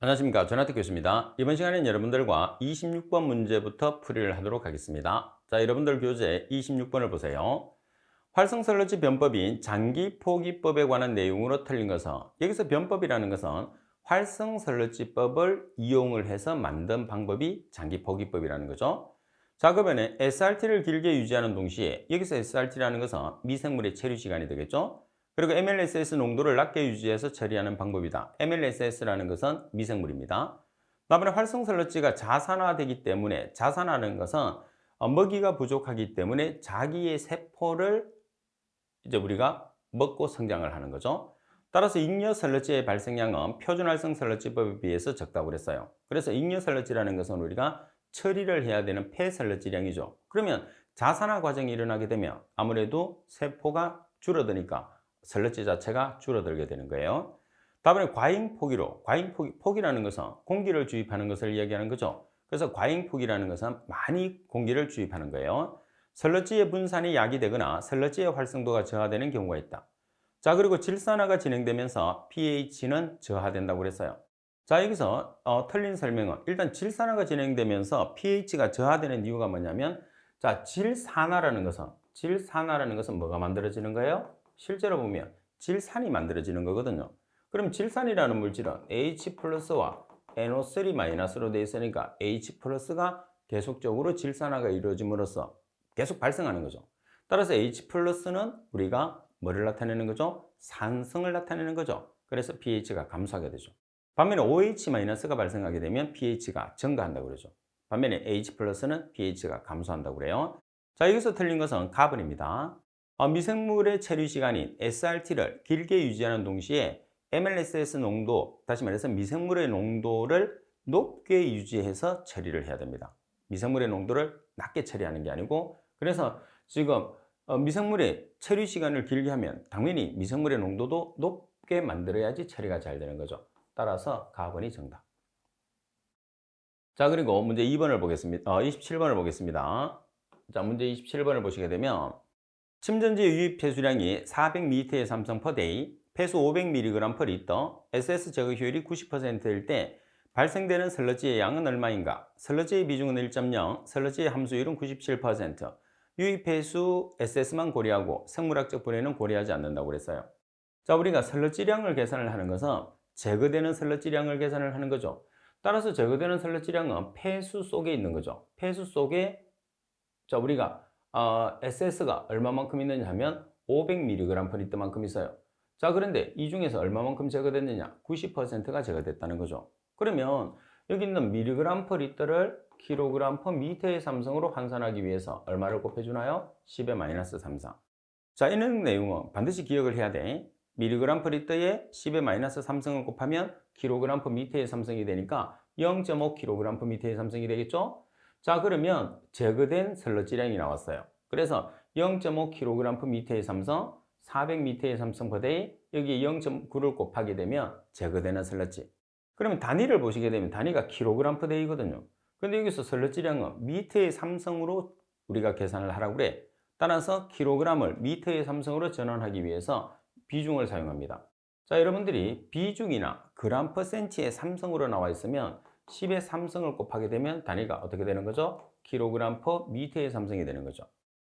안녕하십니까. 전하택 교수입니다. 이번 시간에는 여러분들과 26번 문제부터 풀이를 하도록 하겠습니다. 자, 여러분들 교재 26번을 보세요. 활성설러지 변법인 장기포기법에 관한 내용으로 틀린 것은, 여기서 변법이라는 것은 활성설러지법을 이용을 해서 만든 방법이 장기포기법이라는 거죠. 자, 그러면 SRT를 길게 유지하는 동시에, 여기서 SRT라는 것은 미생물의 체류 시간이 되겠죠. 그리고 MLSS 농도를 낮게 유지해서 처리하는 방법이다. MLSS라는 것은 미생물입니다. 다음에 활성설러지가 자산화되기 때문에, 자산화하는 것은 먹이가 부족하기 때문에 자기의 세포를 이제 우리가 먹고 성장을 하는 거죠. 따라서 잉여설러지의 발생량은 표준활성설러지법에 비해서 적다고 그랬어요. 그래서 잉여설러지라는 것은 우리가 처리를 해야 되는 폐설러지량이죠. 그러면 자산화 과정이 일어나게 되면 아무래도 세포가 줄어드니까 설러지 자체가 줄어들게 되는 거예요. 다음에 과잉포기로, 과잉포기라는 것은 공기를 주입하는 것을 이야기하는 거죠. 그래서 과잉포기라는 것은 많이 공기를 주입하는 거예요. 설러지의 분산이 야기되거나 설러지의 활성도가 저하되는 경우가 있다. 자, 그리고 질산화가 진행되면서 pH는 저하된다고 그랬어요. 자, 여기서 틀린 설명은 일단 질산화가 진행되면서 pH가 저하되는 이유가 뭐냐면, 자, 질산화라는 것은 뭐가 만들어지는 거예요? 실제로 보면 질산이 만들어지는 거거든요. 그럼 질산이라는 물질은 H 플러스와 NO3 마이너스로 되어 있으니까 H 플러스가 계속적으로 질산화가 이루어짐으로써 계속 발생하는 거죠. 따라서 H 플러스는 우리가 뭐를 나타내는 거죠? 산성을 나타내는 거죠. 그래서 pH가 감소하게 되죠. 반면에 OH 마이너스가 발생하게 되면 pH가 증가한다고 그러죠. 반면에 H 플러스는 pH가 감소한다고 그래요. 자, 여기서 틀린 것은 가번입니다. 미생물의 체류 시간인 SRT를 길게 유지하는 동시에 MLSS 농도, 다시 말해서 미생물의 농도를 높게 유지해서 처리를 해야 됩니다. 미생물의 농도를 낮게 처리하는 게 아니고, 그래서 지금 미생물의 체류 시간을 길게 하면 당연히 미생물의 농도도 높게 만들어야지 처리가 잘 되는 거죠. 따라서 가번이 정답. 자, 그리고 문제 2번을 보겠습니다. 27번을 보겠습니다. 자, 문제 27번을 보시게 되면 침전지 유입 폐수량이 400m의 삼성 per day, 폐수 500mg per 리터, SS 제거 효율이 90%일 때 발생되는 설러지의 양은 얼마인가? 설러지의 비중은 1.0, 설러지의 함수율은 97%, 유입 폐수 SS만 고려하고 생물학적 분해는 고려하지 않는다고 그랬어요. 자, 우리가 설러지량을 계산을 하는 것은 제거되는 설러지량을 계산을 하는 거죠. 따라서 제거되는 설러지량은 폐수 속에 있는 거죠. 폐수 속에, 자, 우리가 SS가 얼마만큼 있느냐 하면 500mg per 리터만큼 있어요. 자, 그런데 이 중에서 얼마만큼 제거됐느냐? 90%가 제거됐다는 거죠. 그러면 여기 있는 mg per 리터를 kg per 미터의 삼성으로 환산하기 위해서 얼마를 곱해주나요? 10의 마이너스 33. 자, 이런 내용은 반드시 기억을 해야 돼. mg per 리터에 10의 마이너스 3성을 곱하면 kg per 미터의 삼성이 되니까 0.5kg per 미터의 삼성이 되겠죠? 자, 그러면 제거된 설러지량이 나왔어요. 그래서 0.5kg per 미터의 삼성, 400m의 삼성 per day, 여기 0.9를 곱하게 되면 제거되는 설러지. 그러면 단위를 보시게 되면 단위가 kg per day거든요. 근데 여기서 설러지량은 미터의 삼성으로 우리가 계산을 하라고 그래. 따라서 킬로그램을 미터의 삼성으로 전환하기 위해서 비중을 사용합니다. 자, 여러분들이 비중이나 그램 퍼센트의 삼성으로 나와 있으면 10의 삼성을 곱하게 되면 단위가 어떻게 되는 거죠? 킬로그램 퍼 미터의 삼성이 되는 거죠.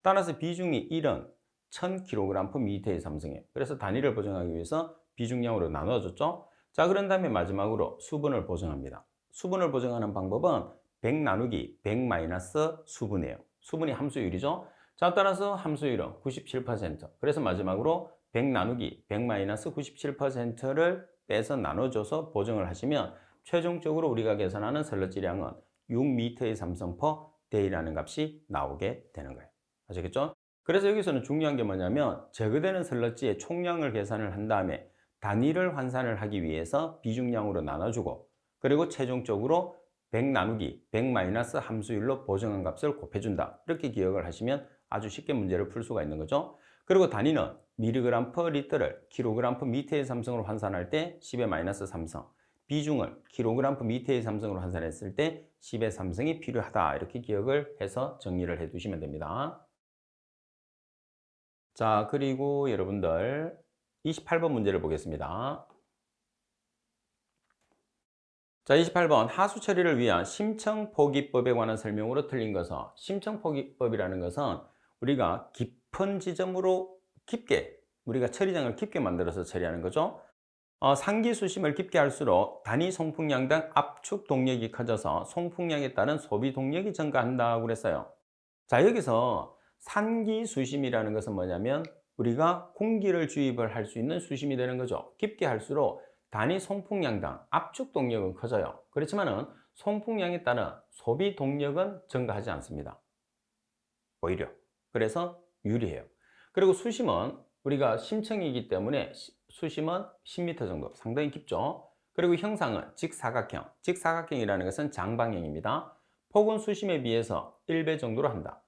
따라서 비중이 1은 1000kg per 미터의 삼성이에요. 그래서 단위를 보정하기 위해서 비중량으로 나눠줬죠. 자, 그런 다음에 마지막으로 수분을 보정합니다. 수분을 보정하는 방법은 100 나누기 100 마이너스 수분이에요. 수분이 함수율이죠. 자, 따라서 함수율은 97%. 그래서 마지막으로 100 나누기 100 마이너스 97%를 빼서 나눠줘서 보정을 하시면 최종적으로 우리가 계산하는 설러지량은 6m의 삼성 per day라는 값이 나오게 되는 거예요. 아시겠죠? 그래서 여기서는 중요한 게 뭐냐면 제거되는 설러지의 총량을 계산을 한 다음에 단위를 환산을 하기 위해서 비중량으로 나눠주고, 그리고 최종적으로 100 나누기 100 마이너스 함수율로 보정한 값을 곱해준다. 이렇게 기억을 하시면 아주 쉽게 문제를 풀 수가 있는 거죠. 그리고 단위는 mg per 리터를 kg per 미터의 삼성으로 환산할 때 10의 마이너스 삼성, 비중을 kg per 미터의 삼성으로 환산했을 때 10의 삼성이 필요하다. 이렇게 기억을 해서 정리를 해 두시면 됩니다. 자, 그리고 여러분들 28번 문제를 보겠습니다. 자, 28번 하수 처리를 위한 심층 포기법에 관한 설명으로 틀린 것은 심층 포기법이라는 것은 우리가 깊은 지점으로 깊게 우리가 처리장을 깊게 만들어서 처리하는 거죠. 상기 수심을 깊게 할수록 단위 송풍량당 압축 동력이 커져서 송풍량에 따른 소비 동력이 증가한다고 그랬어요. 자, 여기서 산기 수심이라는 것은 뭐냐면 우리가 공기를 주입을 할 수 있는 수심이 되는 거죠. 깊게 할수록 단위 송풍량당 압축 동력은 커져요. 그렇지만은 송풍량에 따른 소비 동력은 증가하지 않습니다. 오히려. 그래서 유리해요. 그리고 수심은 우리가 심층이기 때문에 수심은 10m 정도, 상당히 깊죠. 그리고 형상은 직사각형. 직사각형이라는 것은 장방형입니다. 폭은 수심에 비해서 1배 정도로 한다.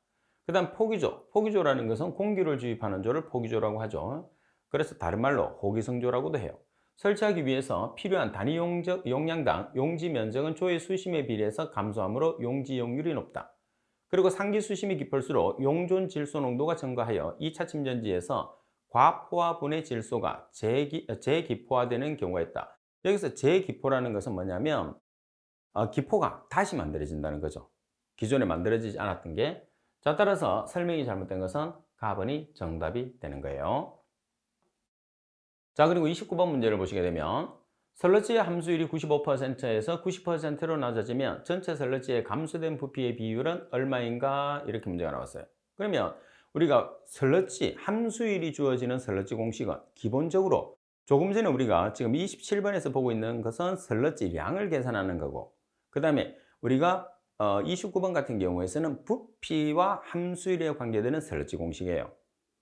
그 다음 포기조. 포기조라는 것은 공기를 주입하는 조를 포기조라고 하죠. 그래서 다른 말로 호기성조라고도 해요. 설치하기 위해서 필요한 단위 용량당 용지 면적은 조의 수심에 비례해서 감소하므로 용지 이용률이 높다. 그리고 상기 수심이 깊을수록 용존 질소 농도가 증가하여 2차 침전지에서 과포화분의 질소가 재기포화되는 경우가 있다. 여기서 재기포라는 것은 뭐냐면 기포가 다시 만들어진다는 거죠. 기존에 만들어지지 않았던 게. 자, 따라서 설명이 잘못된 것은 가번이 정답이 되는 거예요. 자, 그리고 29번 문제를 보시게 되면 슬러지의 함수율이 95%에서 90%로 낮아지면 전체 슬러지의 감소된 부피의 비율은 얼마인가? 이렇게 문제가 나왔어요. 그러면 우리가 슬러지 함수율이 주어지는 슬러지 공식은 기본적으로 조금 전에 우리가 지금 27번에서 보고 있는 것은 슬러지량을 계산하는 거고, 그 다음에 우리가 29번 같은 경우에서는 부피와 함수율에 관계되는 슬러지 공식이에요.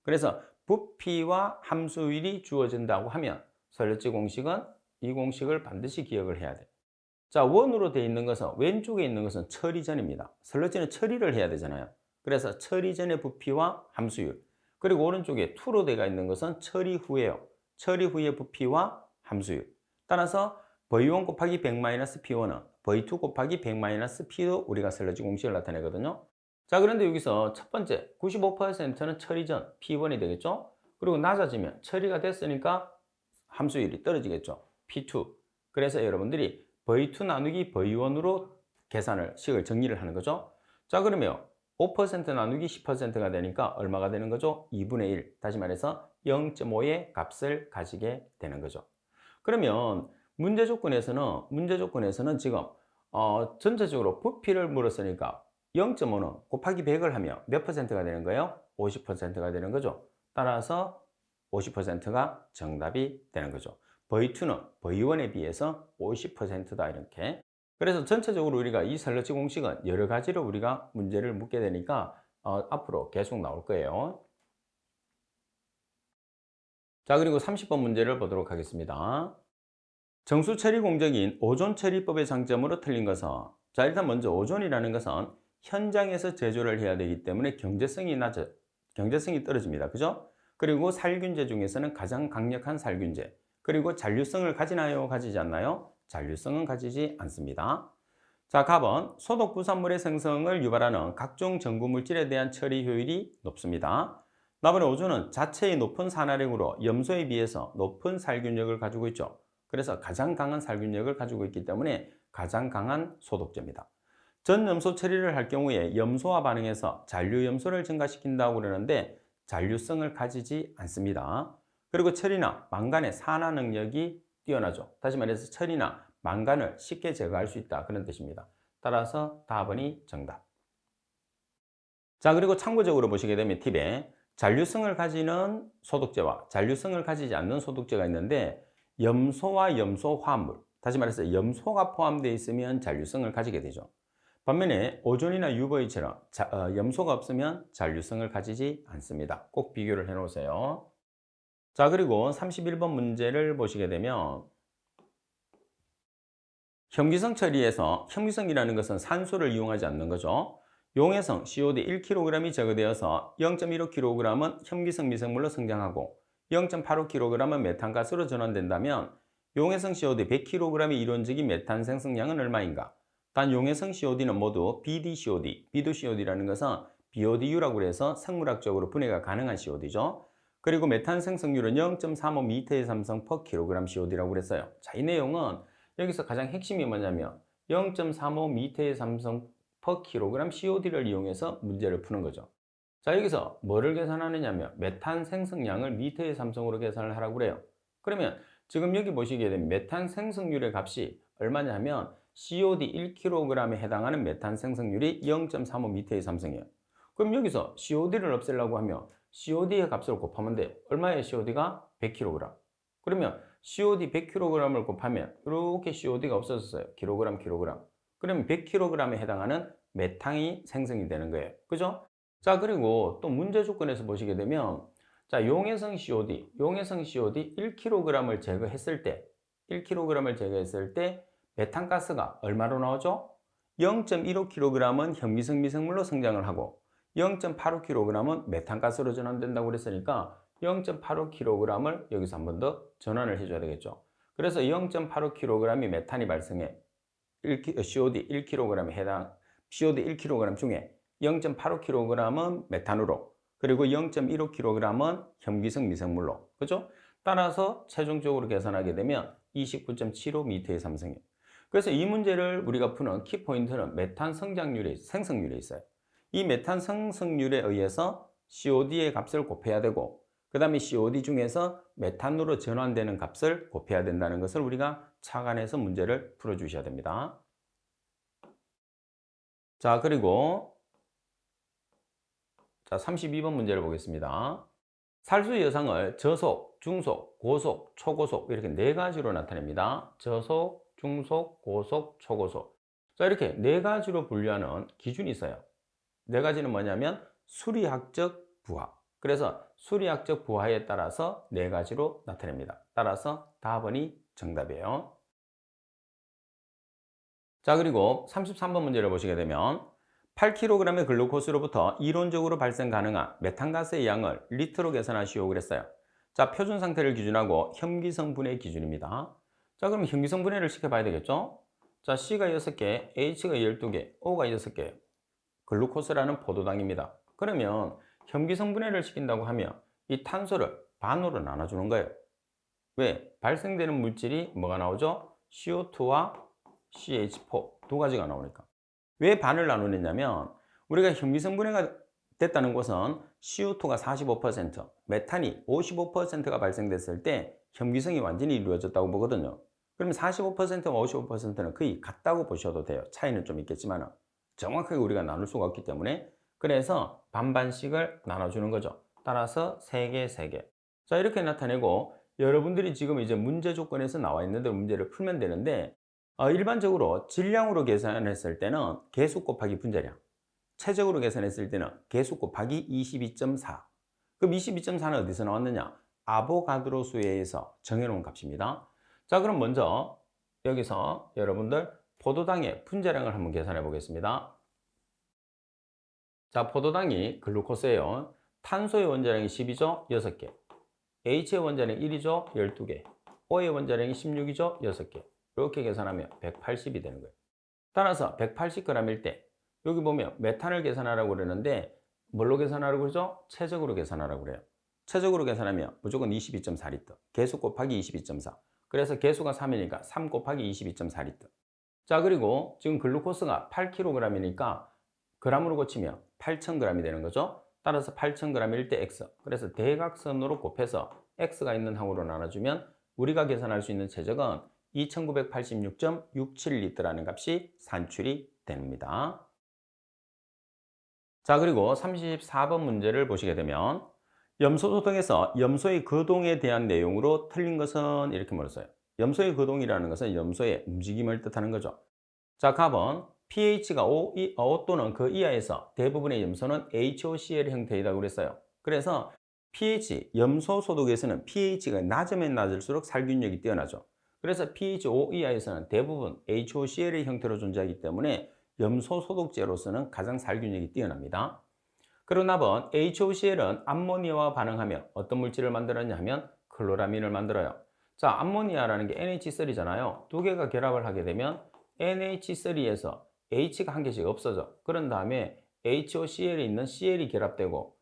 그래서 부피와 함수율이 주어진다고 하면 슬러지 공식은 이 공식을 반드시 기억을 해야 돼요. 자, 원으로 되어 있는 것은 왼쪽에 있는 것은 처리 전입니다. 슬러지는 처리를 해야 되잖아요. 그래서 처리 전의 부피와 함수율. 그리고 오른쪽에 2로 되어 있는 것은 처리 후에요. 처리 후의 부피와 함수율. 따라서 V1 곱하기 100-P1은 V2 곱하기 100-P도 우리가 슬러지 공식을 나타내거든요. 자, 그런데 여기서 첫 번째 95%는 처리 전 P1이 되겠죠. 그리고 낮아지면 처리가 됐으니까 함수율이 떨어지겠죠. P2. 그래서 여러분들이 V2 나누기 V1으로 식을 정리를 하는 거죠. 자, 그러면 5% 나누기 10%가 되니까 얼마가 되는 거죠? 2분의 1. 다시 말해서 0.5의 값을 가지게 되는 거죠. 그러면 문제 조건에서는 지금 전체적으로 부피를 물었으니까 0.5는 곱하기 100을 하면 몇 퍼센트가 되는 거예요? 50%가 되는 거죠. 따라서 50%가 정답이 되는 거죠. V2는 V1에 비해서 50%다 이렇게. 그래서 전체적으로 우리가 이 슬러지 공식은 여러 가지로 우리가 문제를 묻게 되니까 앞으로 계속 나올 거예요. 자, 그리고 30번 문제를 보도록 하겠습니다. 정수 처리 공정인 오존 처리법의 장점으로 틀린 것은, 자, 일단 먼저 오존이라는 것은 현장에서 제조를 해야 되기 때문에 경제성이 떨어집니다. 그죠? 그리고 살균제 중에서는 가장 강력한 살균제. 그리고 잔류성을 가지나요? 가지지 않나요? 잔류성은 가지지 않습니다. 자, 갑은 소독 부산물의 생성을 유발하는 각종 전구물질에 대한 처리 효율이 높습니다. 나번에 오존은 자체의 높은 산화력으로 염소에 비해서 높은 살균력을 가지고 있죠. 그래서 가장 강한 살균력을 가지고 있기 때문에 가장 강한 소독제입니다. 전염소 처리를 할 경우에 염소와 반응해서 잔류염소를 증가시킨다고 그러는데 잔류성을 가지지 않습니다. 그리고 철이나 망간의 산화 능력이 뛰어나죠. 다시 말해서 철이나 망간을 쉽게 제거할 수 있다, 그런 뜻입니다. 따라서 답은이 정답. 자, 그리고 참고적으로 보시게 되면 팁에 잔류성을 가지는 소독제와 잔류성을 가지지 않는 소독제가 있는데, 염소와 염소 화합물, 다시 말해서 염소가 포함되어 있으면 잔류성을 가지게 되죠. 반면에 오존이나 UV처럼 염소가 없으면 잔류성을 가지지 않습니다. 꼭 비교를 해 놓으세요. 자, 그리고 31번 문제를 보시게 되면 혐기성 처리에서, 혐기성이라는 것은 산소를 이용하지 않는 거죠. 용해성 COD 1kg이 제거되어서 0.15kg은 혐기성 미생물로 성장하고 0.85kg은 메탄가스로 전환된다면 용해성 COD 100kg의 이론적인 메탄 생성량은 얼마인가? 단 용해성 COD는 모두 BDCOD, BDCOD라는 것은 BODU라고 해서 생물학적으로 분해가 가능한 COD죠. 그리고 메탄 생성률은 0.35m의 삼성 per kg COD라고 그랬어요. 자, 이 내용은 여기서 가장 핵심이 뭐냐면 0.35m의 삼성 per kg COD를 이용해서 문제를 푸는 거죠. 자, 여기서 뭐를 계산하느냐면 메탄 생성량을 미터의 삼성으로 계산을 하라고 그래요. 그러면 지금 여기 보시게 되면 메탄 생성률의 값이 얼마냐면 COD 1kg에 해당하는 메탄 생성률이 0.35m의 삼성이에요. 그럼 여기서 COD를 없애려고 하면 COD의 값을 곱하면 돼요. 얼마예요? COD가 100kg. 그러면 COD 100kg을 곱하면 이렇게 COD가 없어졌어요. kg. 그러면 100kg에 해당하는 메탄이 생성이 되는 거예요. 그죠? 자, 그리고 또 문제 조건에서 보시게 되면 자, 용해성 COD 1kg을 제거했을 때 1kg을 제거했을 때 메탄가스가 얼마로 나오죠? 0.15kg은 현미성 미생물로 성장을 하고 0.85kg은 메탄가스로 전환된다고 그랬으니까 0.85kg을 여기서 한 번 더 전환을 해줘야 되겠죠. 그래서 0.85kg이 메탄이 발생해 COD 1kg에 해당 COD 1kg 중에 0.85kg은 메탄으로 그리고 0.15kg은 현미성 미생물로 그죠? 따라서 최종적으로 계산하게 되면 29.75m의 삼성이에요. 그래서 이 문제를 우리가 푸는 키포인트는 메탄 생성률에 있어요. 이 메탄 생성률에 의해서 COD의 값을 곱해야 되고 그 다음에 COD 중에서 메탄으로 전환되는 값을 곱해야 된다는 것을 우리가 착안해서 문제를 풀어주셔야 됩니다. 자, 그리고 자, 32번 문제를 보겠습니다. 살수 여상을 저속, 중속, 고속, 초고속 이렇게 네 가지로 나타냅니다. 저속, 중속, 고속, 초고속. 자, 이렇게 네 가지로 분류하는 기준이 있어요. 네 가지는 뭐냐면 수리학적 부하. 그래서 수리학적 부하에 따라서 네 가지로 나타냅니다. 따라서 답은이 정답이에요. 자, 그리고 33번 문제를 보시게 되면 8kg의 글루코스로부터 이론적으로 발생 가능한 메탄가스의 양을 리터로 계산하시오 그랬어요. 자, 표준 상태를 기준하고 현기성 분해 기준입니다. 자, 그럼 현기성 분해를 시켜봐야 되겠죠? 자, C가 6개, H가 12개, O가 6개. 글루코스라는 포도당입니다. 그러면 현기성 분해를 시킨다고 하면 이 탄소를 반으로 나눠주는 거예요. 왜? 발생되는 물질이 뭐가 나오죠? CO2와 CH4 두 가지가 나오니까. 왜 반을 나누느냐면 우리가 현미성 분해가 됐다는 것은 CO2가 45%, 메탄이 55%가 발생됐을 때 현미성이 완전히 이루어졌다고 보거든요. 그러면 45%와 55%는 거의 같다고 보셔도 돼요. 차이는 좀 있겠지만 정확하게 우리가 나눌 수가 없기 때문에 그래서 반반씩을 나눠주는 거죠. 따라서 3개, 3개. 자, 이렇게 나타내고 여러분들이 지금 이제 문제 조건에서 나와 있는 대로 문제를 풀면 되는데 일반적으로 질량으로 계산했을 때는 개수 곱하기 분자량, 최적으로 계산했을 때는 개수 곱하기 22.4. 그럼 22.4는 어디서 나왔느냐? 아보가드로 수에 의해서 정해놓은 값입니다. 자, 그럼 먼저 여기서 여러분들 포도당의 분자량을 한번 계산해 보겠습니다. 자, 포도당이 글루코스예요. 탄소의 원자량이 10이죠? 6개. H의 원자량이 1이죠? 12개. O의 원자량이 16이죠? 6개. 이렇게 계산하면 180이 되는 거예요. 따라서 180g일 때 여기 보면 메탄을 계산하라고 그러는데 뭘로 계산하라고 그러죠? 최적으로 계산하라고 그래요. 최적으로 계산하면 무조건 22.4리터. 개수 곱하기 22.4. 그래서 개수가 3이니까 3 곱하기 22.4리터. 자, 그리고 지금 글루코스가 8kg이니까 g으로 고치면 8,000g이 되는 거죠. 따라서 8,000g일 때 X. 그래서 대각선으로 곱해서 X가 있는 항으로 나눠주면 우리가 계산할 수 있는 최적은 2986.67리터라는 값이 산출이 됩니다. 자, 그리고 34번 문제를 보시게 되면 염소소 등에서 염소의 거동에 대한 내용으로 틀린 것은 이렇게 물었어요. 염소의 거동이라는 것은 염소의 움직임을 뜻하는 거죠. 자, 답은 pH가 5 또는 그 이하에서 대부분의 염소는 HOCl 형태이라고 그랬어요. 그래서 pH, 염소 소독에서는 pH가 낮으면 낮을수록 살균력이 뛰어나죠. 그래서 pH 5 이하에서는 대부분 HOCl의 형태로 존재하기 때문에 염소 소독제로서는 가장 살균력이 뛰어납니다. 그리고 답은 HOCl은 암모니아와 반응하며 어떤 물질을 만들었냐 하면 클로라민을 만들어요. 자, 암모니아라는 게 NH3잖아요. 두 개가 결합을 하게 되면 NH3에서 H가 한 개씩 없어져. 그런 다음에 HOCl에 있는 Cl이 결합되고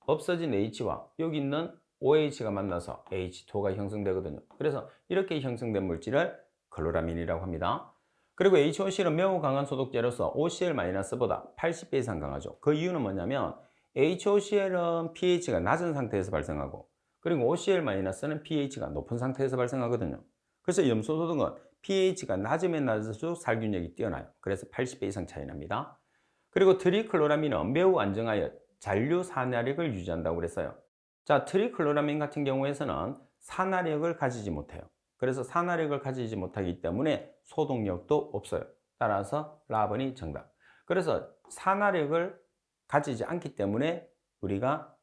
없어진 H와 여기 있는 OH가 만나서 H2가 형성되거든요. 그래서 이렇게 형성된 물질을 트리클로라민이라고 합니다. 그리고 HOC는 매우 강한 소독제로서 OCl-보다 80배 이상 강하죠. 그 이유는 뭐냐면 HOCl은 pH가 낮은 상태에서 발생하고 그리고 OCl-는 pH가 높은 상태에서 발생하거든요. 그래서 염소소독은 pH가 낮으면 낮을수록 살균력이 뛰어나요. 그래서 80배 이상 차이 납니다. 그리고 트리클로라민은 매우 안정하여 잔류 산화력을 유지한다고 그랬어요. 자, 트리클로라민 같은 경우에서는 산화력을 가지지 못해요. 그래서 산화력을 가지지 못하기 때문에 소독력도 없어요. 따라서 라번이 정답. 그래서 산화력을 가지지 않기 때문에 우리가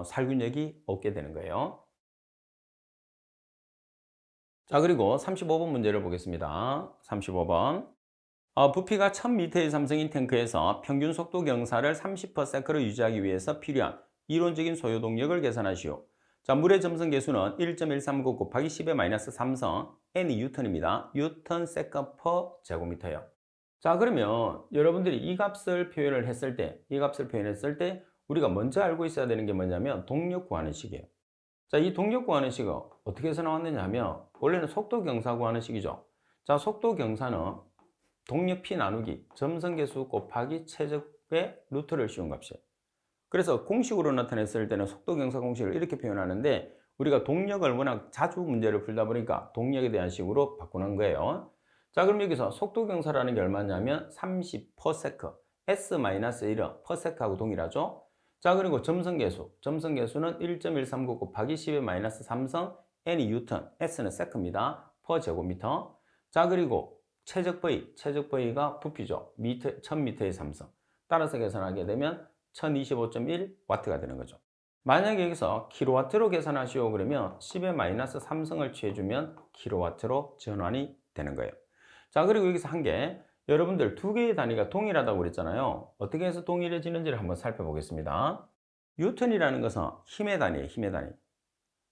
살균력이 없게 되는 거예요. 자, 그리고 35번 문제를 보겠습니다. 35번. 부피가 1000m 이상인 탱크에서 평균 속도 경사를 30%로 유지하기 위해서 필요한 이론적인 소요동력을 계산하시오. 자, 물의 점성 계수는 1.139 곱하기 10의 마이너스 3성 N이 뉴턴입니다. 뉴턴 세컨 퍼 제곱미터예요. 자, 그러면 여러분들이 이 값을 표현했을 때 우리가 먼저 알고 있어야 되는 게 뭐냐면 동력 구하는 식이에요. 자, 이 동력 구하는 식은 어떻게 해서 나왔느냐 하면 원래는 속도 경사 구하는 식이죠. 자, 속도 경사는 동력 P 나누기 점성계수 곱하기 최적의 루트를 씌운 값이에요. 그래서 공식으로 나타냈을 때는 속도 경사 공식을 이렇게 표현하는데 우리가 동력을 워낙 자주 문제를 풀다 보니까 동력에 대한 식으로 바꾸는 거예요. 자, 그럼 여기서 속도 경사라는 게 얼마냐면 30 s-1은 퍼세크하고 동일하죠. 자, 그리고 점성계수는 1.139 곱하기 10의 마이너스 3성 n이 뉴턴, s는 세크입니다. 퍼 제곱미터. 자, 그리고 최적 V가 부피죠. 1000m의 3성. 따라서 계산하게 되면 1025.1W가 되는 거죠. 만약에 여기서 킬로와트로 계산하시오 그러면 10의 마이너스 3성을 취해주면 킬로와트로 전환이 되는 거예요. 자, 그리고 여기서 한 개, 여러분들 두 개의 단위가 동일하다고 그랬잖아요. 어떻게 해서 동일해지는지를 한번 살펴보겠습니다. 뉴턴이라는 것은 힘의 단위예요. 힘의 단위.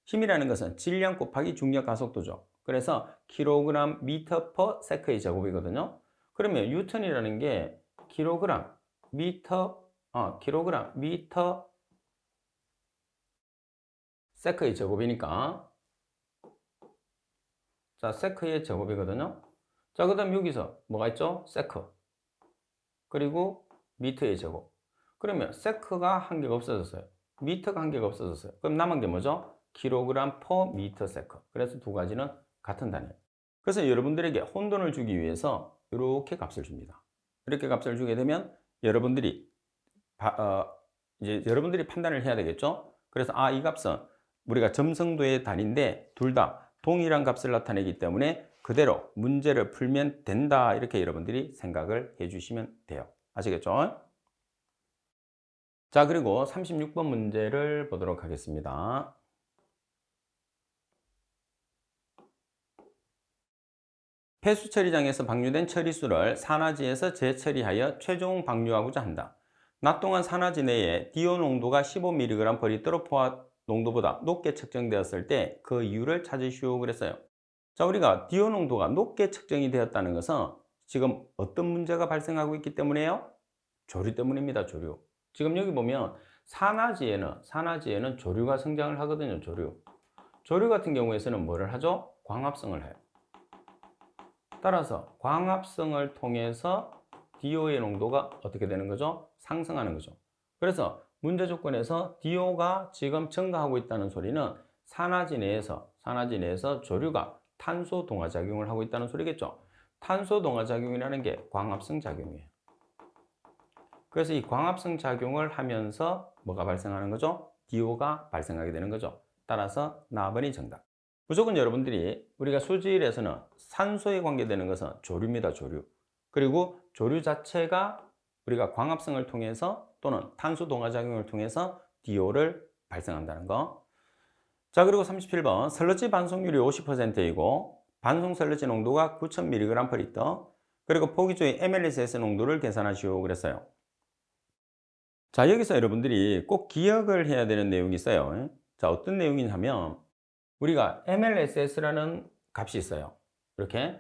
힘이라는 것은 질량 곱하기 중력 가속도죠. 그래서 킬로그램 미터 퍼 세크의 제곱이거든요. 그러면 뉴턴이라는 게 킬로그램 미터 세크의 제곱이니까 자, 세크의 제곱이거든요. 자, 그 다음 여기서 뭐가 있죠? 세크 그리고 미터의 제곱. 그러면 세크가 한 개가 없어졌어요. 미터가 한 개가 없어졌어요. 그럼 남은 게 뭐죠? 킬로그램 퍼 미터 세크. 그래서 두 가지는 같은 단위예요. 그래서 여러분들에게 혼돈을 주기 위해서 이렇게 값을 줍니다. 이렇게 값을 주게 되면 여러분들이 이제 여러분들이 판단을 해야 되겠죠. 그래서 이 값은 우리가 점성도의 단위인데 둘 다 동일한 값을 나타내기 때문에 그대로 문제를 풀면 된다. 이렇게 여러분들이 생각을 해주시면 돼요. 아시겠죠? 자, 그리고 36번 문제를 보도록 하겠습니다. 폐수 처리장에서 방류된 처리수를 산화지에서 재처리하여 최종 방류하고자 한다. 낮 동안 산화지 내에 DO 농도가 15mg/L 포화 농도보다 높게 측정되었을 때 그 이유를 찾으시오 그랬어요. 자, 우리가 DO 농도가 높게 측정이 되었다는 것은 지금 어떤 문제가 발생하고 있기 때문에요? 조류 때문입니다. 조류. 지금 여기 보면 산화지에는 조류가 성장을 하거든요. 조류 같은 경우에서는 뭐를 하죠? 광합성을 해요. 따라서 광합성을 통해서 DO의 농도가 어떻게 되는 거죠? 상승하는 거죠. 그래서 문제 조건에서 DO가 지금 증가하고 있다는 소리는 산화지 내에서 조류가 탄소 동화 작용을 하고 있다는 소리겠죠. 탄소 동화 작용이라는 게 광합성 작용이에요. 그래서 이 광합성 작용을 하면서 뭐가 발생하는 거죠? DO가 발생하게 되는 거죠. 따라서 나번이 정답. 무조건 여러분들이 우리가 수질에서는 산소에 관계되는 것은 조류입니다. 조류. 그리고 조류 자체가 우리가 광합성을 통해서 또는 탄소 동화 작용을 통해서 DO를 발생한다는 거. 자, 그리고 37번 슬러지 반송률이 50%이고 반송 슬러지 농도가 9000mg/L 그리고 포기조의 MLSS 농도를 계산하시오 그랬어요. 자, 여기서 여러분들이 꼭 기억을 해야 되는 내용이 있어요. 자, 어떤 내용이냐면 우리가 MLSS라는 값이 있어요. 이렇게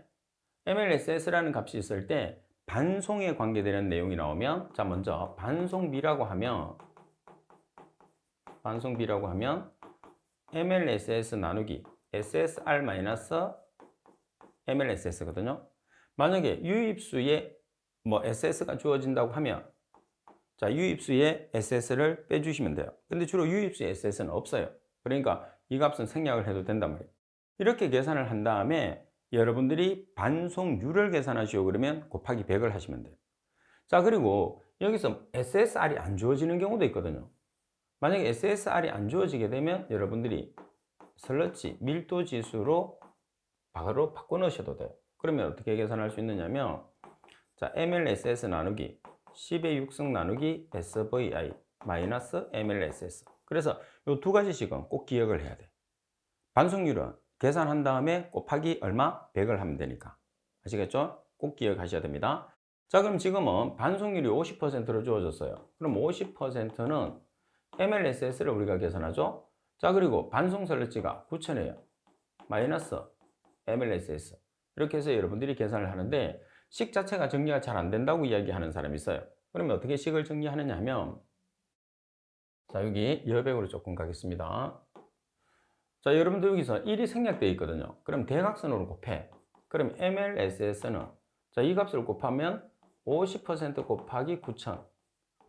MLSS라는 값이 있을 때 반송에 관계되는 내용이 나오면 자, 먼저 반송비라고 하면 MLSS 나누기 SSR 마이너스 MLSS거든요. 만약에 유입수에 뭐 SS가 주어진다고 하면 자, 유입수에 SS를 빼주시면 돼요. 근데 주로 유입수에 SS는 없어요. 그러니까 이 값은 생략을 해도 된단 말이에요. 이렇게 계산을 한 다음에 여러분들이 반송률을 계산하시오 그러면 곱하기 100을 하시면 돼요. 자, 그리고 여기서 SSR이 안 주어지는 경우도 있거든요. 만약에 SSR이 안 주어지게 되면 여러분들이 슬러지 밀도 지수로 바로 바꿔 넣으셔도 돼요. 그러면 어떻게 계산할 수 있느냐면 자, MLSS 나누기 10의 6승 나누기 SVI 마이너스 MLSS. 그래서 이 두 가지씩은 꼭 기억을 해야 돼. 반송률은 계산한 다음에 곱하기 얼마? 100을 하면 되니까. 아시겠죠? 꼭 기억하셔야 됩니다. 자, 그럼 지금은 반송률이 50%로 주어졌어요. 그럼 50%는 MLSS를 우리가 계산하죠. 자, 그리고 반송 슬러지가 9,000이에요. 마이너스 MLSS. 이렇게 해서 여러분들이 계산을 하는데 식 자체가 정리가 잘 안 된다고 이야기하는 사람이 있어요. 그러면 어떻게 식을 정리하느냐 하면 자, 여기 여백으로 조금 가겠습니다. 자, 여러분들 여기서 1이 생략되어 있거든요. 그럼 대각선으로 곱해. 그럼 MLSS는 자, 이 값을 곱하면 50% 곱하기 9,000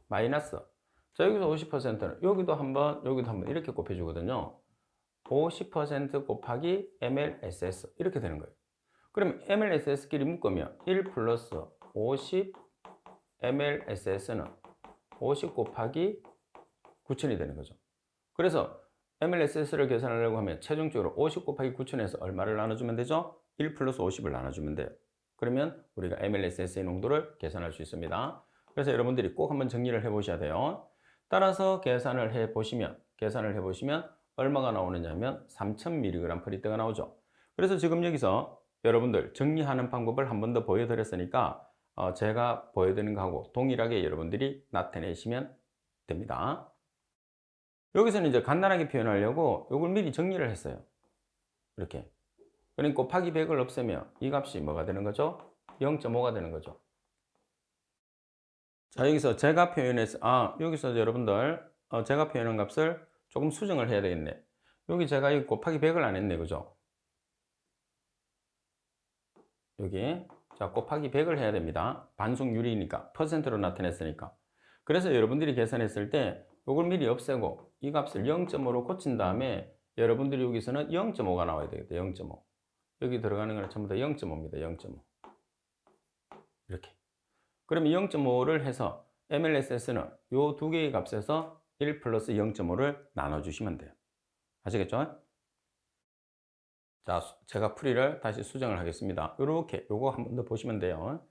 마이너스 자, 여기서 50%는 여기도 한번 이렇게 곱해주거든요. 50% 곱하기 MLSS 이렇게 되는 거예요. 그럼 MLSS끼리 묶으면 1 플러스 50 MLSS는 50 곱하기 9,000이 되는 거죠. 그래서 MLSS를 계산하려고 하면 최종적으로 50 곱하기 9,000에서 얼마를 나눠주면 되죠? 1 플러스 50을 나눠주면 돼요. 그러면 우리가 MLSS의 농도를 계산할 수 있습니다. 그래서 여러분들이 꼭 한번 정리를 해 보셔야 돼요. 따라서 계산을 해 보시면 얼마가 나오느냐면 3000mg/L가 나오죠. 그래서 지금 여기서 여러분들 정리하는 방법을 한 번 더 보여드렸으니까 제가 보여드리는 거하고 동일하게 여러분들이 나타내시면 됩니다. 여기서는 이제 간단하게 표현하려고 이걸 미리 정리를 했어요. 이렇게. 그러니까 곱하기 100을 없애면 이 값이 뭐가 되는 거죠? 0.5가 되는 거죠. 자, 여기서 제가 표현해서 여기서 여러분들 제가 표현한 값을 조금 수정을 해야 되겠네. 여기 제가 이 곱하기 100을 안 했네. 그죠? 여기 자, 곱하기 100을 해야 됩니다. 반송률이니까 퍼센트로 나타냈으니까. 그래서 여러분들이 계산했을 때 이걸 미리 없애고 이 값을 0.5로 고친 다음에 여러분들이 여기서는 0.5가 나와야 되겠다. 0.5. 여기 들어가는 거는 전부 다 0.5입니다. 0.5. 이렇게. 그러면 0.5를 해서 MLSS는 이 두 개의 값에서 1 플러스 0.5를 나눠주시면 돼요. 아시겠죠? 자, 제가 풀이를 다시 수정을 하겠습니다. 이렇게 요거 한 번 더 보시면 돼요.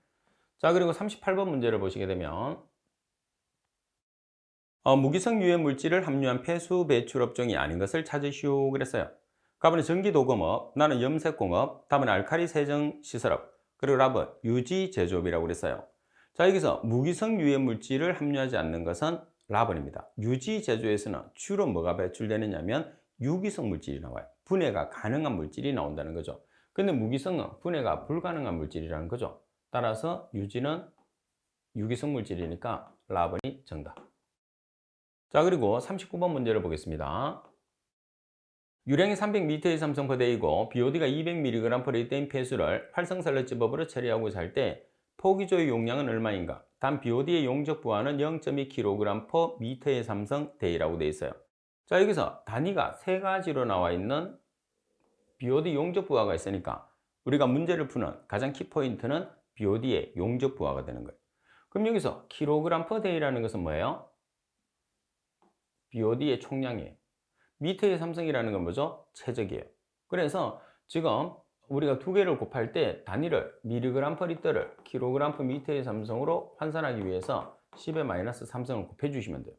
자, 그리고 38번 문제를 보시게 되면 무기성 유해 물질을 함유한 폐수 배출 업종이 아닌 것을 찾으시오 그랬어요. 가번에 전기도금업, 나는 염색공업, 답은 알칼리 세정 시설업, 그리고 답은 유지 제조업이라고 그랬어요. 자, 여기서 무기성 유해 물질을 함유하지 않는 것은 라번입니다. 유지 제조에서는 주로 뭐가 배출되느냐 하면 유기성 물질이 나와요. 분해가 가능한 물질이 나온다는 거죠. 근데 무기성은 분해가 불가능한 물질이라는 거죠. 따라서 유지는 유기성 물질이니까 라번이 정답. 자, 그리고 39번 문제를 보겠습니다. 유량이 300m의 삼성퍼데이고 BOD가 200mg/L인 폐수를 활성산업지법으로 처리하고자 할 때 포기조의 용량은 얼마인가? 단 BOD의 용적 부하는 0.2kg/m의 삼성데이라고 되어 있어요. 자, 여기서 단위가 세 가지로 나와 있는 BOD 용적 부하가 있으니까 우리가 문제를 푸는 가장 키포인트는 BOD의 용적 부하가 되는 거예요. 그럼 여기서 kg/day라는 것은 뭐예요? BOD의 총량이에요. 미터의 삼성이라는 건 뭐죠? 최적이에요. 그래서 지금 우리가 두 개를 곱할 때 단위를 mg/L를 kg/m의 삼성으로 환산하기 위해서 10의 마이너스 3성을 곱해주시면 돼요.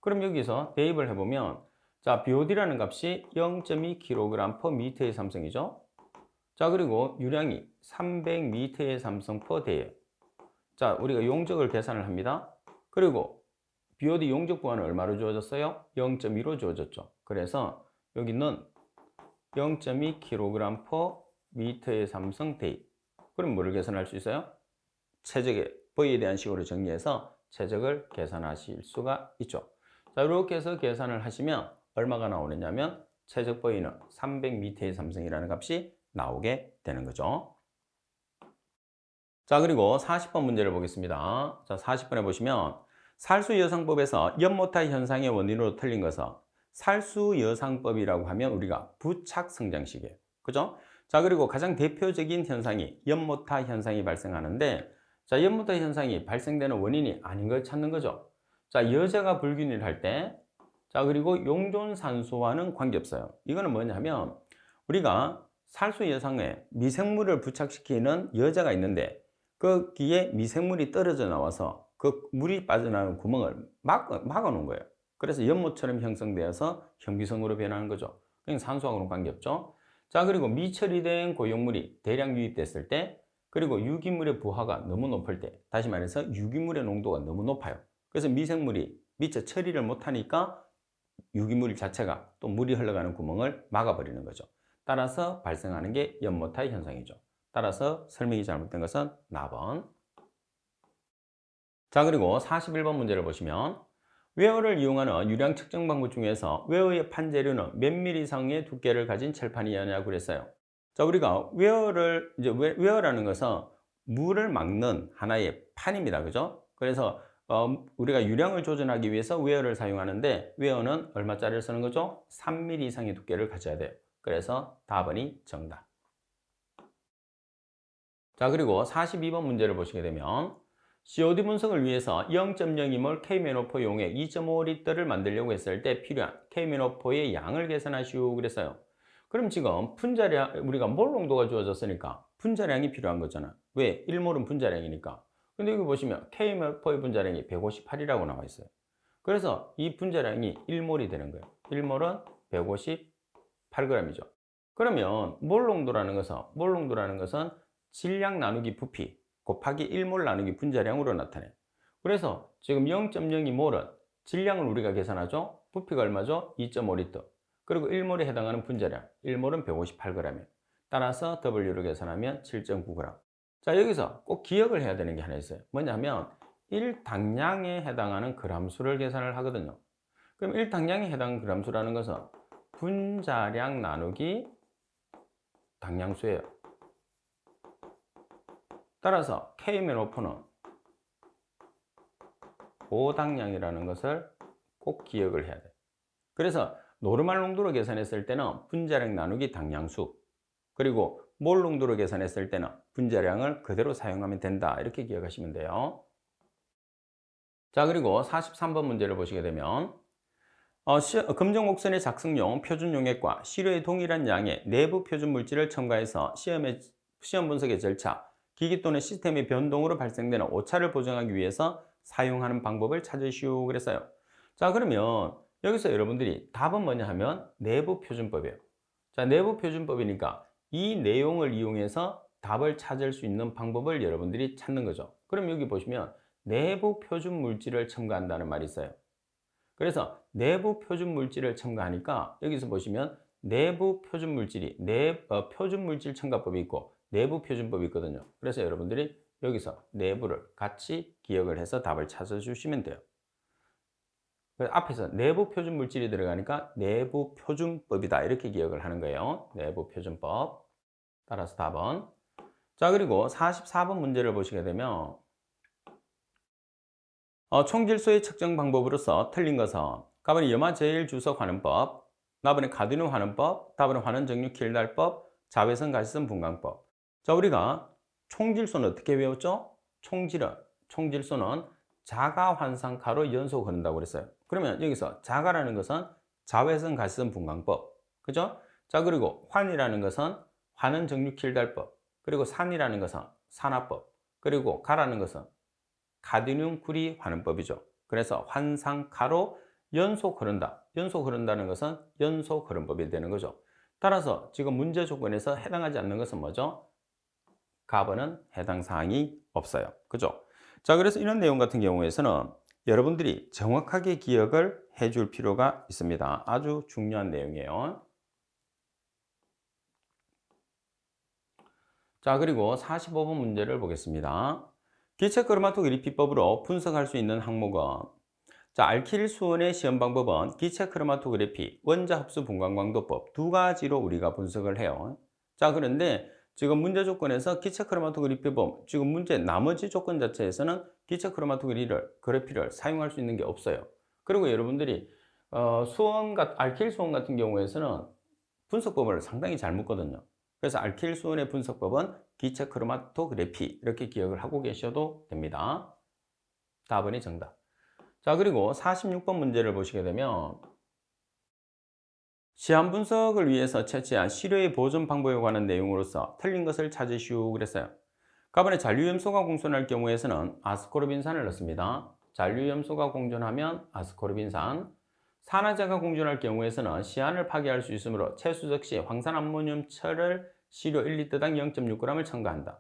그럼 여기서 대입을 해보면 자, BOD라는 값이 0.2kg/m의 삼성이죠. 자, 그리고 유량이 300m의 삼성 per day예요. 자, 우리가 용적을 계산을 합니다. 그리고 BOD 용적 부하는 얼마로 주어졌어요? 0.2로 주어졌죠. 그래서 여기는 0.2kg/m의 삼성 데이. 그럼 뭐를 계산할 수 있어요? 최적의 V에 대한 식으로 정리해서 최적을 계산하실 수가 있죠. 자, 이렇게 해서 계산을 하시면 얼마가 나오느냐면 최적 V는 300m의 삼성이라는 값이 나오게 되는 거죠. 자, 그리고 40번 문제를 보겠습니다. 자, 40번에 보시면 살수여상법에서 연모타 현상의 원인으로 틀린 것은 살수여상법이라고 하면 우리가 부착성장식이에요. 그죠? 자, 그리고 가장 대표적인 현상이 연모타 현상이 발생하는데, 자, 연모타 현상이 발생되는 원인이 아닌 걸 찾는 거죠. 자, 여자가 불균일 할 때, 자, 그리고 용존산소와는 관계없어요. 이거는 뭐냐면 우리가 살수여상에 미생물을 부착시키는 여자가 있는데 거기에 미생물이 떨어져 나와서 그 물이 빠져나가는 구멍을 막아놓은 거예요. 그래서 연모처럼 형성되어서 현기성으로 변하는 거죠. 그냥 산소하고는 관계없죠. 자, 그리고 미처리된 고용물이 대량 유입됐을 때, 그리고 유기물의 부하가 너무 높을 때, 다시 말해서 유기물의 농도가 너무 높아요. 그래서 미생물이 미처 처리를 못하니까 유기물 자체가 또 물이 흘러가는 구멍을 막아버리는 거죠. 따라서 발생하는 게 연모타 현상이죠. 따라서 설명이 잘못된 것은 나번. 자, 그리고 41번 문제를 보시면 웨어를 이용하는 유량 측정 방법 중에서 웨어의 판재료는 몇 미리 이상의 두께를 가진 철판이냐고 그랬어요. 자, 우리가 웨어라는 것은 물을 막는 하나의 판입니다. 그죠? 그래서 우리가 유량을 조절하기 위해서 웨어를 사용하는데 웨어는 얼마짜리를 쓰는 거죠? 3mm 이상의 두께를 가져야 돼요. 그래서 답은이 정답. 자, 그리고 42번 문제를 보시게 되면 COD 분석을 위해서 0.02몰 K메노포 용액 2.5L를 만들려고 했을 때 필요한 K메노포의 양을 계산하시오 그랬어요. 그럼 지금 분자량, 우리가 몰 농도가 주어졌으니까 분자량이 필요한 거잖아. 왜? 1몰은 분자량이니까. 근데 여기 보시면 K메노포의 분자량이 158이라고 나와 있어요. 그래서 이 분자량이 1몰이 되는 거예요. 1몰은 158g이죠. 그러면 몰 농도라는 것은 질량 나누기 부피 곱하기 1몰 나누기 분자량으로 나타내요. 그래서 지금 0.02몰은 질량을 우리가 계산하죠. 부피가 얼마죠? 2.5L. 그리고 1몰에 해당하는 분자량, 1몰은 158g이에요. 따라서 W를 계산하면 7.9g. 자, 여기서 꼭 기억을 해야 되는 게 하나 있어요. 뭐냐면 1당량에 해당하는 그람수를 계산을 하거든요. 그럼 1당량에 해당하는 그람수라는 것은 분자량 나누기 당량수예요. 따라서 K메노포는 고당량이라는 것을 꼭 기억을 해야 돼요. 그래서 노르말 농도로 계산했을 때는 분자량 나누기 당량수, 그리고 몰 농도로 계산했을 때는 분자량을 그대로 사용하면 된다. 이렇게 기억하시면 돼요. 자, 그리고 43번 문제를 보시게 되면 검정 곡선의 작성용 표준 용액과 시료의 동일한 양의 내부 표준 물질을 첨가해서 시험 분석의 절차, 기기 또는 시스템의 변동으로 발생되는 오차를 보정하기 위해서 사용하는 방법을 찾으시오 그랬어요. 자, 그러면 여기서 여러분들이 답은 뭐냐 하면 내부 표준법이에요. 자, 내부 표준법이니까 이 내용을 이용해서 답을 찾을 수 있는 방법을 여러분들이 찾는 거죠. 그럼 여기 보시면 내부 표준 물질을 첨가한다는 말이 있어요. 그래서 내부 표준 물질을 첨가하니까 여기서 보시면 내부 표준 물질이 표준 물질 첨가법이 있고 내부 표준법이 있거든요. 그래서 여러분들이 여기서 내부를 같이 기억을 해서 답을 찾아주시면 돼요. 앞에서 내부 표준 물질이 들어가니까 내부 표준법이다 이렇게 기억을 하는 거예요. 내부 표준법. 따라서 답은. 자, 그리고 44번 문제를 보시게 되면 총질소의 측정 방법으로서 틀린 것은 가번이 염화제일 주석 환원법, 나번에 가디뇽 환원법, 답은 환원 정류 킬달법, 자외선 가시선 분광법. 자, 우리가 총질소는 어떻게 외웠죠? 총질소는 자가 환상카로 연속 흐른다고 그랬어요. 그러면 여기서 자가라는 것은 자외선 가시선 분광법. 그죠? 자, 그리고 환이라는 것은 환원 정류 킬달법. 그리고 산이라는 것은 산화법. 그리고 가라는 것은 가디뇽 구리 환원법이죠. 그래서 환상카로 연속 흐른다. 연속 흐른다는 것은 연속 흐름법이 되는 거죠. 따라서 지금 문제 조건에서 해당하지 않는 것은 뭐죠? 가번은 해당 사항이 없어요. 그죠? 자, 그래서 이런 내용 같은 경우에서는 여러분들이 정확하게 기억을 해줄 필요가 있습니다. 아주 중요한 내용이에요. 자, 그리고 45번 문제를 보겠습니다. 기체 크로마토그래피법으로 분석할 수 있는 항목은, 자, 알킬 수원의 시험 방법은 기체 크로마토그래피, 원자 흡수 분광광도법 두 가지로 우리가 분석을 해요. 자, 그런데 지금 문제 조건에서 기체 크로마토그래피법, 지금 문제 나머지 조건 자체에서는 기체 크로마토그래피를 사용할 수 있는 게 없어요. 그리고 여러분들이 알킬 수원 같은 경우에서는 분석법을 상당히 잘 묻거든요. 그래서 알킬 수원의 분석법은 기체 크로마토그래피 이렇게 기억을 하고 계셔도 됩니다. 4번이 정답. 자, 그리고 46번 문제를 보시게 되면 시한 분석을 위해서 채취한 시료의 보존 방법에 관한 내용으로서 틀린 것을 찾으시오 그랬어요. 가번에 잔류염소가 공존할 경우에서는 아스코르빈산을 넣습니다. 잔류염소가 공존하면 아스코르빈산, 산화제가 공존할 경우에서는 시한을 파괴할 수 있으므로 채수적 시 황산암모늄철을 시료 1리터당 0.6g을 첨가한다.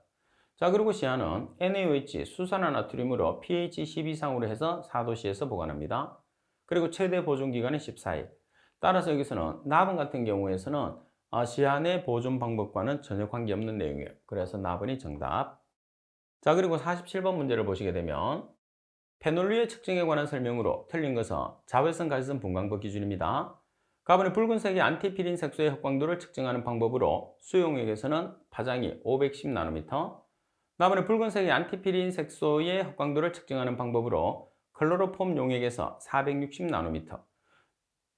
자, 그리고 시한은 NaOH, 수산화나트륨으로 pH 10 이상으로 해서 4도씨에서 보관합니다. 그리고 최대 보존 기간은 14일. 따라서 여기서는 나번 같은 경우에서는 시한의 보존 방법과는 전혀 관계없는 내용이에요. 그래서 나번이 정답. 자, 그리고 47번 문제를 보시게 되면 페놀류의 측정에 관한 설명으로 틀린 것은 자외선 가시성 분광법 기준입니다. 가번에 붉은색의 안티피린 색소의 흑광도를 측정하는 방법으로 수용액에서는 파장이 510나노미터, 나번에 붉은색의 안티피린 색소의 흑광도를 측정하는 방법으로 클로로폼 용액에서 460나노미터.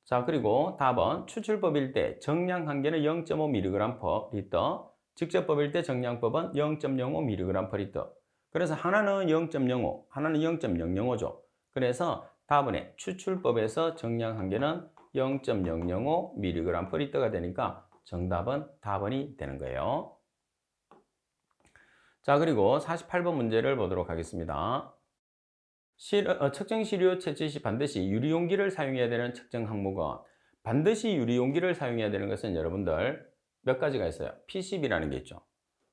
자, 그리고 답은 추출법일 때 정량 한계는 0.5mg/L, 직접법일 때 정량법은 0.05mg/L. 그래서 하나는 0.05, 하나는 0.005죠. 그래서 답은에 추출법에서 정량 한계는 0.005mg/L가 되니까 정답은 답은이 되는 거예요. 자, 그리고 48번 문제를 보도록 하겠습니다. 측정 시료 채취 시 반드시 유리용기를 사용해야 되는 측정 항목은 반드시 유리용기를 사용해야 되는 것은 여러분들 몇 가지가 있어요. PCB라는 게 있죠.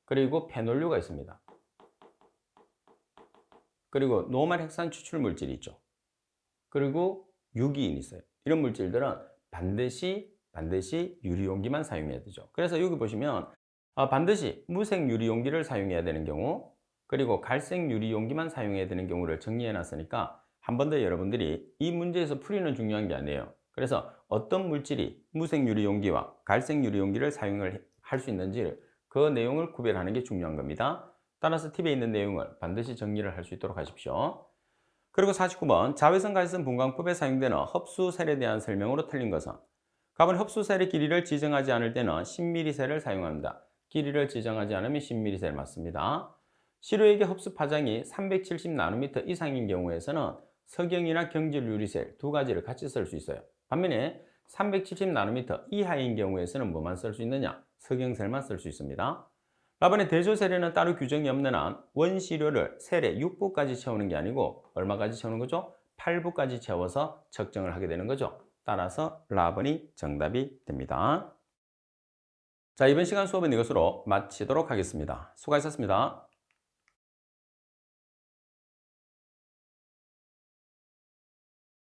그리고 페놀류가 있습니다. 그리고 노말 핵산 추출 물질이 있죠. 그리고 유기인이 있어요. 이런 물질들은 반드시 유리용기만 사용해야 되죠. 그래서 여기 보시면 반드시 무색 유리용기를 사용해야 되는 경우, 그리고 갈색 유리용기만 사용해야 되는 경우를 정리해 놨으니까 한 번 더 여러분들이 이 문제에서 풀이는 중요한 게 아니에요. 그래서 어떤 물질이 무색 유리용기와 갈색 유리용기를 사용을 할 수 있는지 그 내용을 구별하는 게 중요한 겁니다. 따라서 팁에 있는 내용을 반드시 정리를 할 수 있도록 하십시오. 그리고 49번 자외선 가시성 분광법에 사용되는 흡수셀에 대한 설명으로 틀린 것은 가번 흡수셀의 길이를 지정하지 않을 때는 10ml셀을 사용합니다. 길이를 지정하지 않으면 10ml셀 맞습니다. 시료액의 흡수 파장이 370나노미터 이상인 경우에서는 석영이나 경질 유리셀 두 가지를 같이 쓸 수 있어요. 반면에 370나노미터 이하인 경우에서는 뭐만 쓸 수 있느냐? 석영셀만 쓸 수 있습니다. 가번에 대조세례는 따로 규정이 없는 한 원시료를 세례 6부까지 채우는 게 아니고 얼마까지 채우는 거죠? 8부까지 채워서 측정을 하게 되는 거죠. 따라서 라번이 정답이 됩니다. 자, 이번 시간 수업은 이것으로 마치도록 하겠습니다. 수고하셨습니다.